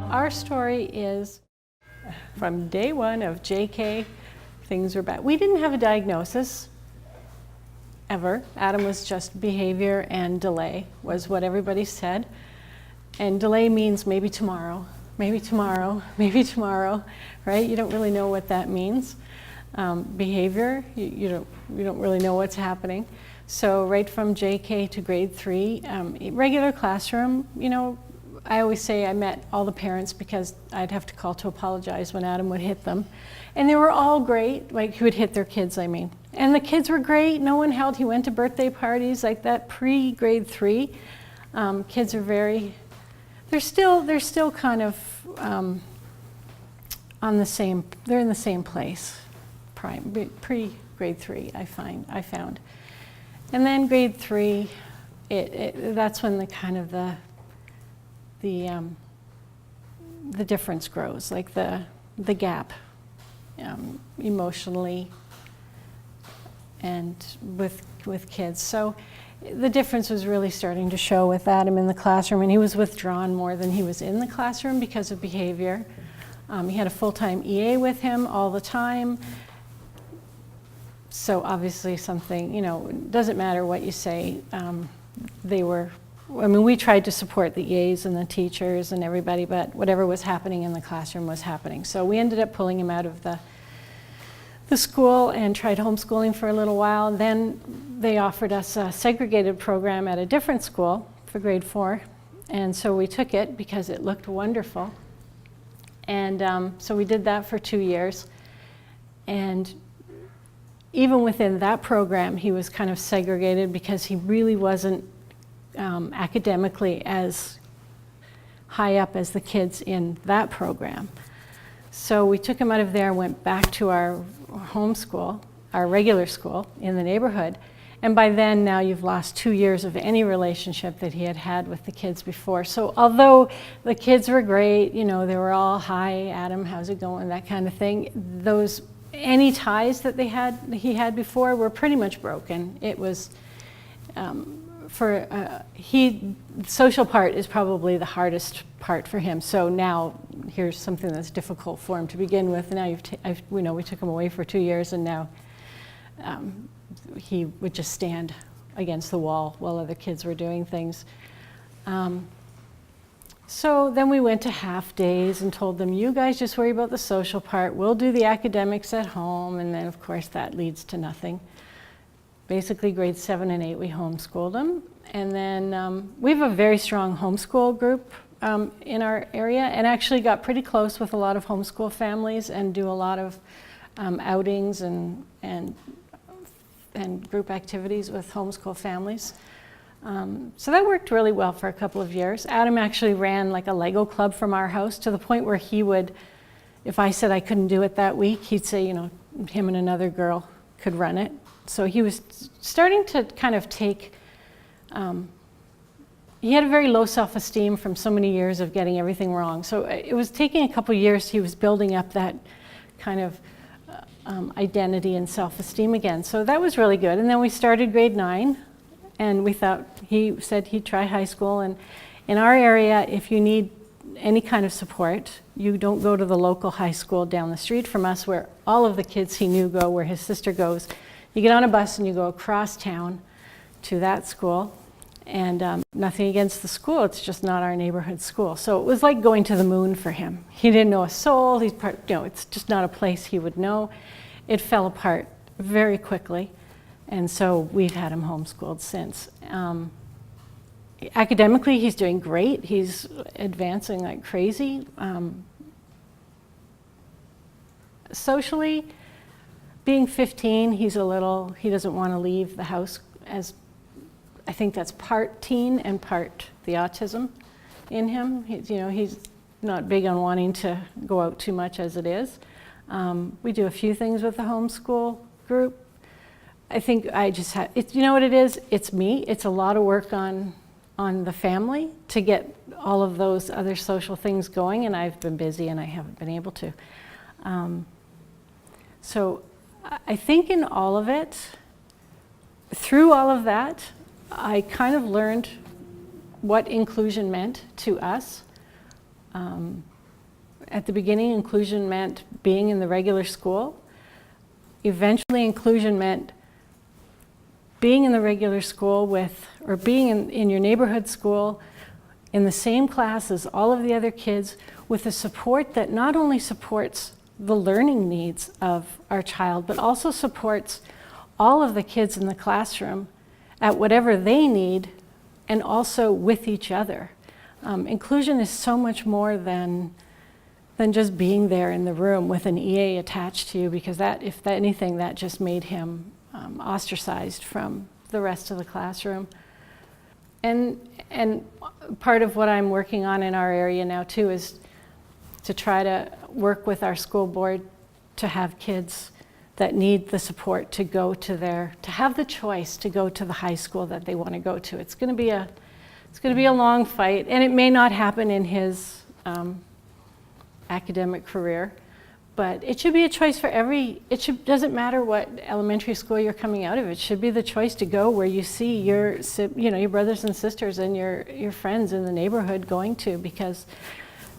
Our story is from day one of JK, things were bad. We didn't have a diagnosis, ever. Adam was just behavior and delay was what everybody said. And delay means maybe tomorrow, maybe tomorrow, maybe tomorrow, right? You don't really know what that means. Behavior, you don't really know what's happening. So right from JK to grade 3, regular classroom, you know, I always say I met all the parents because I'd have to call to apologize when Adam would hit them. And they were all great, like he would hit their kids, I mean. And the kids were great, no one he went to birthday parties like that pre-grade 3. Kids are very, they're still kind of on the same, they're in the same place, pre-grade 3, I found. And then grade 3, that's when the kind of the difference grows, like the gap emotionally and with kids. So the difference was really starting to show with Adam in the classroom, and he was withdrawn more than he was in the classroom because of behavior. He had a full-time EA with him all the time. So obviously something, you know, it doesn't matter what you say, we tried to support the EAs and the teachers and everybody, but whatever was happening in the classroom was happening. So we ended up pulling him out of the school and tried homeschooling for a little while. Then they offered us a segregated program at a different school for grade 4. And so we took it because it looked wonderful. And so we did that for 2 years. And even within that program, he was kind of segregated because he really wasn't academically as high up as the kids in that program. So we took him out of there and went back to our home school, our regular school in the neighborhood. And by then, now you've lost 2 years of any relationship that he had had with the kids before. So although the kids were great, you know, they were all, hi, Adam, how's it going, that kind of thing, any ties that he had before were pretty much broken. It was, social part is probably the hardest part for him. So now here's something that's difficult for him to begin with. Now we took him away for 2 years, and now he would just stand against the wall while other kids were doing things. So then we went to half days and told them, you guys just worry about the social part. We'll do the academics at home. And then of course that leads to nothing. Basically grades 7 and 8, we homeschooled them. And then we have a very strong homeschool group in our area, and actually got pretty close with a lot of homeschool families and do a lot of outings and group activities with homeschool families. So that worked really well for a couple of years. Adam actually ran like a Lego club from our house to the point where he would, if I said I couldn't do it that week, he'd say, you know, him and another girl could run it. So he was starting to kind of take, he had a very low self-esteem from so many years of getting everything wrong. So it was taking a couple of years, he was building up that kind of identity and self-esteem again. So that was really good. And then we started grade 9, and he said he'd try high school. And in our area, if you need any kind of support, you don't go to the local high school down the street from us where all of the kids he knew go, where his sister goes. You get on a bus and you go across town to that school. And nothing against the school, it's just not our neighborhood school. So it was like going to the moon for him. He didn't know a soul, it's just not a place he would know. It fell apart very quickly, and so we've had him homeschooled since. Academically, he's doing great. He's advancing like crazy. Socially, being 15, he doesn't want to leave the house. I think that's part teen and part the autism in him. He's not big on wanting to go out too much as it is. We do a few things with the homeschool group. I think you know what it is? It's me. It's a lot of work on the family to get all of those other social things going, and I've been busy and I haven't been able to. So I think in all of it, through all of that, I kind of learned what inclusion meant to us. At the beginning, inclusion meant being in the regular school. Eventually, inclusion meant being in the regular school or being in your neighborhood school in the same class as all of the other kids, with a support that not only supports the learning needs of our child, but also supports all of the kids in the classroom at whatever they need, and also with each other. Inclusion is so much more than just being there in the room with an EA attached to you, because that, if anything, that just made him ostracized from the rest of the classroom. And part of what I'm working on in our area now too is to try to work with our school board to have kids that need the support to go to have the choice to go to the high school that they want to go to. It's going to be a long fight, and it may not happen in his academic career, but it should be a choice for doesn't matter what elementary school you're coming out of, it should be the choice to go where you see your brothers and sisters and your friends in the neighborhood going to, because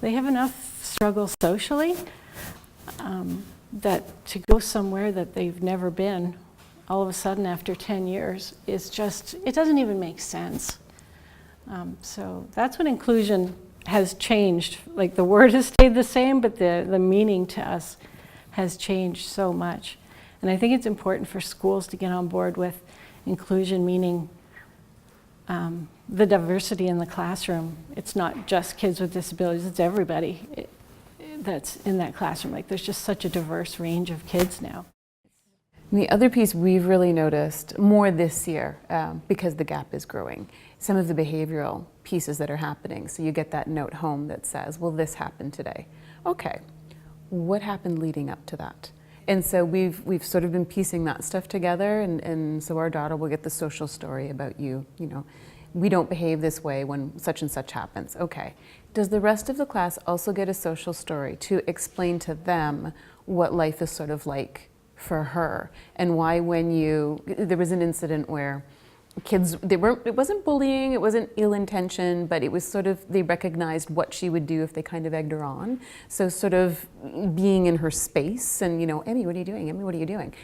they have enough struggle socially that to go somewhere that they've never been all of a sudden after 10 years is just, it doesn't even make sense. So that's what inclusion has changed. Like, the word has stayed the same, but the meaning to us has changed so much. And I think it's important for schools to get on board with inclusion, meaning the diversity in the classroom. It's not just kids with disabilities, it's everybody that's in that classroom. Like, there's just such a diverse range of kids now. And the other piece we've really noticed more this year, because the gap is growing, some of the behavioral pieces that are happening. So you get that note home that says, well, this happened today. Okay, what happened leading up to that? And so we've sort of been piecing that stuff together, and so our daughter will get the social story about you know, we don't behave this way when such and such happens. Okay, does the rest of the class also get a social story to explain to them what life is sort of like for her, and why there was an incident where kids, it wasn't bullying, it wasn't ill intention, but it was sort of, they recognized what she would do if they kind of egged her on. So sort of being in her space and, you know, Emmy, what are you doing? Emmy, what are you doing?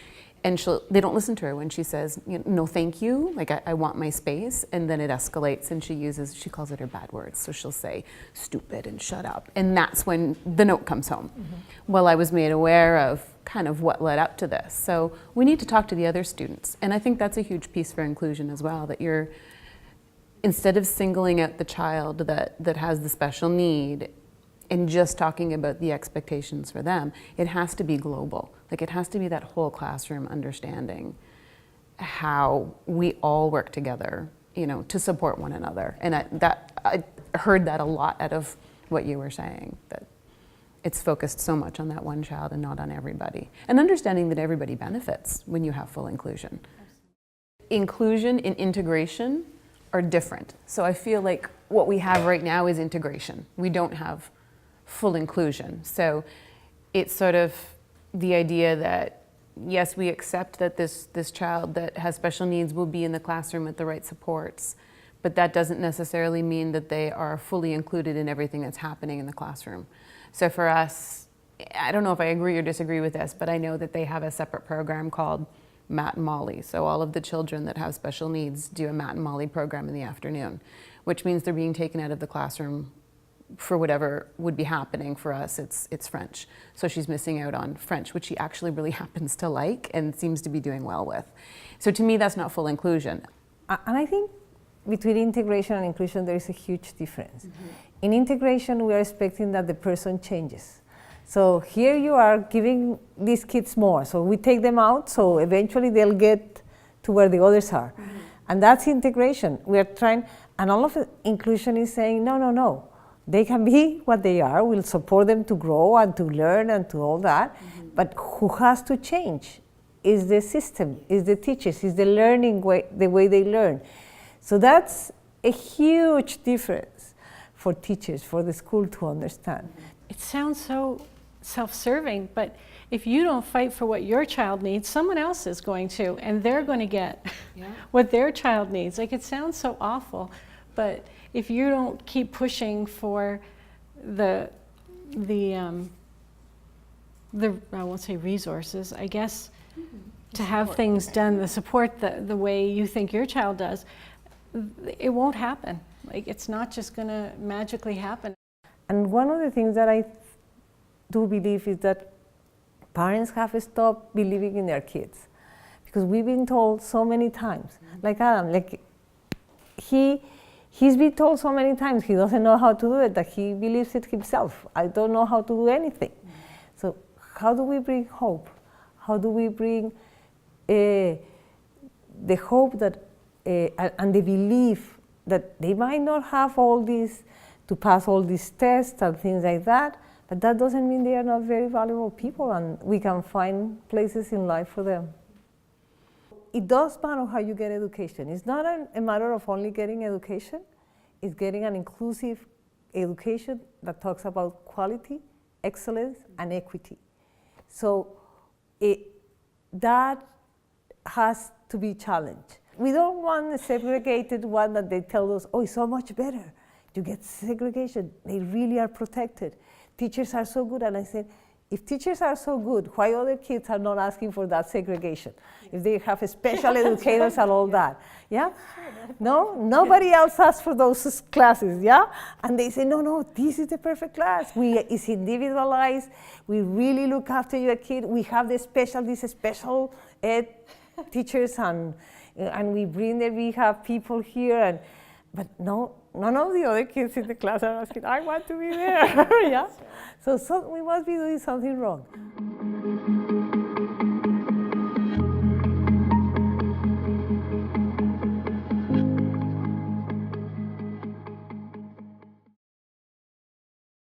And they don't listen to her when she says, you know, no, thank you, like I want my space. And then it escalates, and she calls it her bad words. So she'll say stupid and shut up. And that's when the note comes home. Mm-hmm. Well, I was made aware of kind of what led up to this. So we need to talk to the other students. And I think that's a huge piece for inclusion as well, that you're, instead of singling out the child that has the special need and just talking about the expectations for them, it has to be global. Like, it has to be that whole classroom understanding how we all work together, you know, to support one another. And I heard that a lot out of what you were saying, that it's focused so much on that one child and not on everybody. And understanding that everybody benefits when you have full inclusion. Inclusion and integration are different. So I feel like what we have right now is integration. We don't have full inclusion. So it's sort of the idea that, yes, we accept that this child that has special needs will be in the classroom with the right supports, but that doesn't necessarily mean that they are fully included in everything that's happening in the classroom. So for us, I don't know if I agree or disagree with this, but I know that they have a separate program called Matt and Molly. So all of the children that have special needs do a Matt and Molly program in the afternoon, which means they're being taken out of the classroom for whatever would be happening. For us, it's French. So she's missing out on French, which she actually really happens to like and seems to be doing well with. So to me, that's not full inclusion. And I think between integration and inclusion, there is a huge difference. Mm-hmm. In integration, we are expecting that the person changes. So here you are giving these kids more. So we take them out, so eventually they'll get to where the others are. Mm-hmm. And that's integration. We are trying, and all of inclusion is saying, no. They can be what they are. We'll support them to grow and to learn and to all that. Mm-hmm. But who has to change is the system, is the teachers, is the learning way, the way they learn. So that's a huge difference for teachers, for the school to understand. It sounds so self-serving, but if you don't fight for what your child needs, someone else is going to, and they're going to get what their child needs. Like, it sounds so awful, but if you don't keep pushing for the I won't say resources, I guess, to have things done, the support the way you think your child does, it won't happen. Like, it's not just going to magically happen. And one of the things that I do believe is that parents have stopped believing in their kids, because we've been told so many times, like Adam, like he's been told so many times he doesn't know how to do it, that he believes it himself. I don't know how to do anything. So how do we bring hope? How do we bring the hope that and the belief that they might not have all these to pass all these tests and things like that, but that doesn't mean they are not very valuable people, and we can find places in life for them. It does matter how you get education. It's not a matter of only getting education, it's getting an inclusive education that talks about quality, excellence, and equity. So that has to be challenged. We don't want a segregated one that they tell us, oh, it's so much better. You get segregation, they really are protected. Teachers are so good, and I said, if teachers are so good, why other kids are not asking for that segregation? If they have special educators and all that, yeah? No, nobody else asks for those classes, yeah? And they say, no, this is the perfect class. It's individualized, we really look after your kid, we have these special ed teachers, and we bring the rehab people here, but no, none of the other kids in the class are asking, I want to be there, yeah? So we must be doing something wrong.